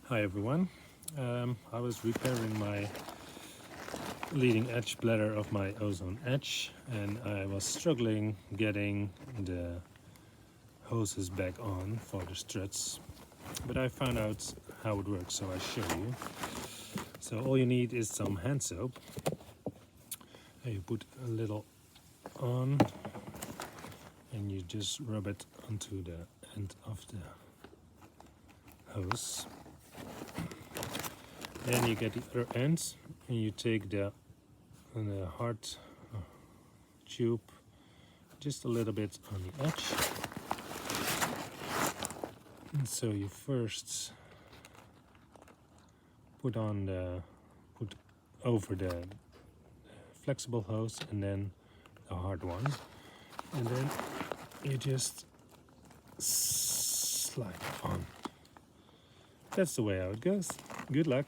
Hi everyone. I was repairing my leading edge bladder of my Ozone edge, and I was struggling getting the hoses back on for the struts, but I found out how it works, so I show you. So all you need is some hand soap. You put a little on and you just rub it onto the end of the hose. Then you get the other end and you take the hard tube just a little bit on the edge. And so you first put over the flexible hose and then the hard one, and then you just slide it on. That's the way how it goes. Good luck.